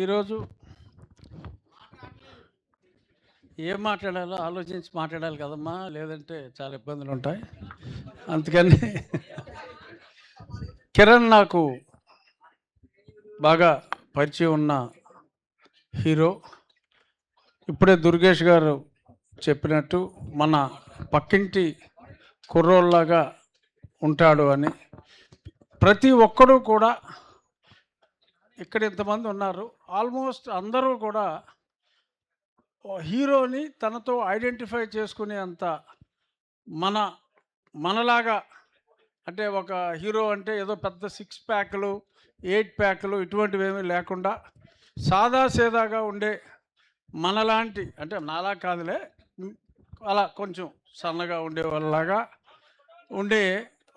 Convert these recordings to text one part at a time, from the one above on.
ఈరోజు ఏం మాట్లాడాలో ఆలోచించి మాట్లాడాలి కదమ్మా, లేదంటే చాలా ఇబ్బందులు ఉంటాయి. అందుకని కిరణ్ నాకు బాగా పరిచయం ఉన్న హీరో. ఇప్పుడే దుర్గేష్ గారు చెప్పినట్టు మన పక్కింటి కుర్రోళ్ళలాగా ఉంటాడు అని. ప్రతి ఒక్కరూ కూడా ఇక్కడ ఇంతమంది ఉన్నారు, ఆల్మోస్ట్ అందరూ కూడా హీరోని తనతో ఐడెంటిఫై చేసుకునే అంత మనలాగా. అంటే ఒక హీరో అంటే ఏదో పెద్ద 6 ప్యాక్లు 8 ప్యాక్లు ఇటువంటివి ఏమీ లేకుండా సాదాసీదాగా ఉండే మనలాంటి, అంటే నాలా కాదులే, అలా కొంచెం సన్నగా ఉండే వాళ్ళలాగా ఉండే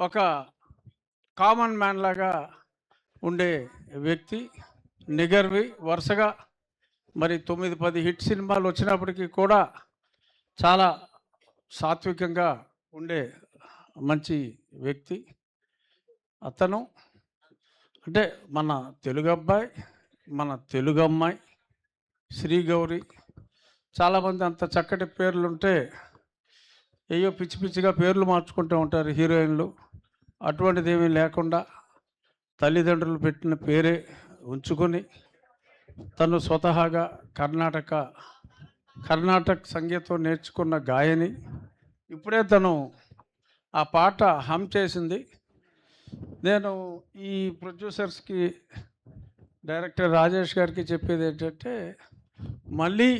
ఒక కామన్ మ్యాన్ లాగా ఉండే వ్యక్తి. నిగర్వి వరుసగా మరి 9-10 హిట్ సినిమాలు వచ్చినప్పటికీ కూడా చాలా సాత్వికంగా ఉండే మంచి వ్యక్తి అతను. అంటే మన తెలుగు అబ్బాయి, మన తెలుగు అమ్మాయి శ్రీగౌరి. చాలామంది అంత చక్కటి పేర్లుంటే ఏయో పిచ్చి పిచ్చిగా పేర్లు మార్చుకుంటూ ఉంటారు హీరోయిన్లు. అటువంటిది ఏమీ లేకుండా తల్లిదండ్రులు పెట్టిన పేరే ఉంచుకొని తను స్వతహాగా కర్ణాటక సంగీతం నేర్చుకున్న గాయని. ఇప్పుడే తను ఆ పాట హమ్ చేసింది. నేను ఈ ప్రొడ్యూసర్స్కి, డైరెక్టర్ రాజేష్ గారికి చెప్పేది ఏంటంటే, మళ్ళీ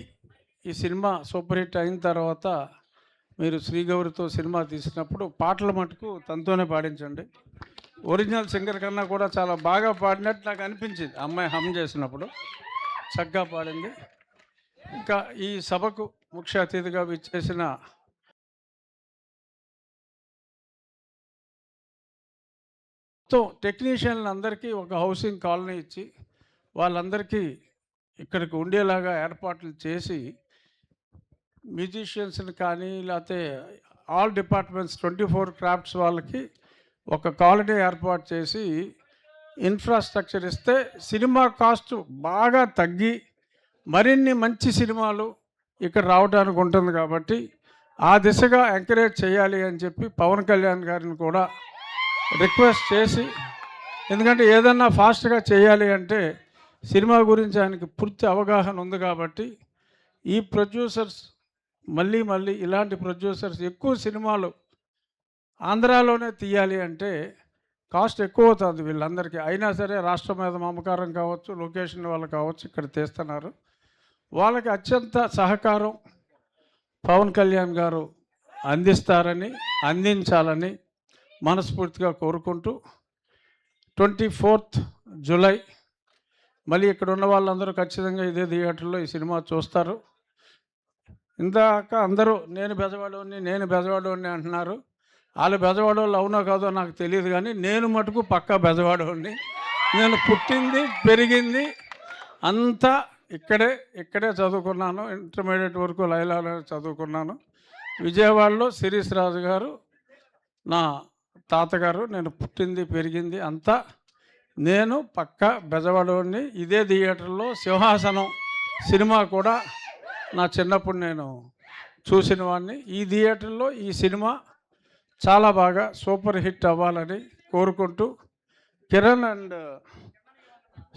ఈ సినిమా సూపర్ హిట్ అయిన తర్వాత మీరు శ్రీగౌరితో సినిమా తీసినప్పుడు పాటల మటుకు తనతోనే పాడించండి. ఒరిజినల్ సింగర్ కన్నా కూడా చాలా బాగా పాడినట్టు నాకు అనిపించింది. అమ్మాయి హమ్ చేసినప్పుడు చక్కగా పాడింది. ఇంకా ఈ సభకు ముఖ్య అతిథిగా విచ్చేసిన టెక్నీషియన్లు అందరికీ ఒక హౌసింగ్ కాలనీ ఇచ్చి వాళ్ళందరికీ ఇక్కడికి ఉండేలాగా ఏర్పాట్లు చేసి, మ్యూజిషియన్స్ని కానీ లేకపోతే ఆల్ డిపార్ట్మెంట్స్ 24 క్రాఫ్ట్స్ వాళ్ళకి ఒక కాలనీ ఏర్పాటు చేసి ఇన్ఫ్రాస్ట్రక్చర్ ఇస్తే సినిమా కాస్ట్ బాగా తగ్గి మరిన్ని మంచి సినిమాలు ఇక్కడ రావడానికి ఉంటుంది. కాబట్టి ఆ దిశగా ఎంకరేజ్ చేయాలి అని చెప్పి పవన్ కళ్యాణ్ గారిని కూడా రిక్వెస్ట్ చేసి, ఎందుకంటే ఏదన్నా ఫాస్ట్గా చేయాలి అంటే సినిమా గురించి ఆయనకి పూర్తి అవగాహన ఉంది. కాబట్టి ఈ ప్రొడ్యూసర్స్ మళ్ళీ ఇలాంటి ప్రొడ్యూసర్స్ ఎక్కువ సినిమాలు ఆంధ్రాలోనే తీయాలి అంటే కాస్ట్ ఎక్కువ అవుతుంది వీళ్ళందరికీ. అయినా సరే రాష్ట్రం మీద మమకారం కావచ్చు, లొకేషన్ వాళ్ళు కావచ్చు, ఇక్కడ తీస్తున్నారు. వాళ్ళకి అత్యంత సహకారం పవన్ కళ్యాణ్ గారు అందించాలని మనస్ఫూర్తిగా కోరుకుంటూ 24th జూలై మళ్ళీ ఇక్కడ ఉన్న వాళ్ళందరూ ఖచ్చితంగా ఇదే థియేటర్లో ఈ సినిమా చూస్తారు. ఇందాక అందరూ నేను బెజవాడోని అంటున్నారు. వాళ్ళు బెజవాడోళ్ళు అవునో కాదో నాకు తెలియదు, కానీ నేను మటుకు పక్కా బెజవాడోని. నేను పుట్టింది పెరిగింది అంతా ఇక్కడే చదువుకున్నాను. ఇంటర్మీడియట్ వరకు లైలాలో చదువుకున్నాను. విజయవాడలో శిరీష్ రాజు గారు నా తాతగారు. నేను పుట్టింది పెరిగింది అంతా నేను పక్కా బెజవాడోని. ఇదే థియేటర్లో సింహాసనం సినిమా కూడా నా చిన్నప్పుడు నేను చూసిన వాడిని. ఈ థియేటర్లో ఈ సినిమా చాలా బాగా సూపర్ హిట్ అవ్వాలని కోరుకుంటూ, కిరణ్ అండ్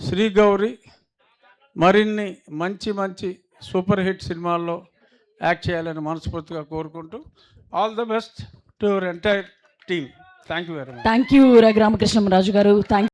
శ్రీగౌరి మరిన్ని మంచి సూపర్ హిట్ సినిమాల్లో యాక్ట్ చేయాలని మనస్ఫూర్తిగా కోరుకుంటూ, all the best to your entire team. Thank you very much. Thank you Raghuramakrishnaraju గారు. థ్యాంక్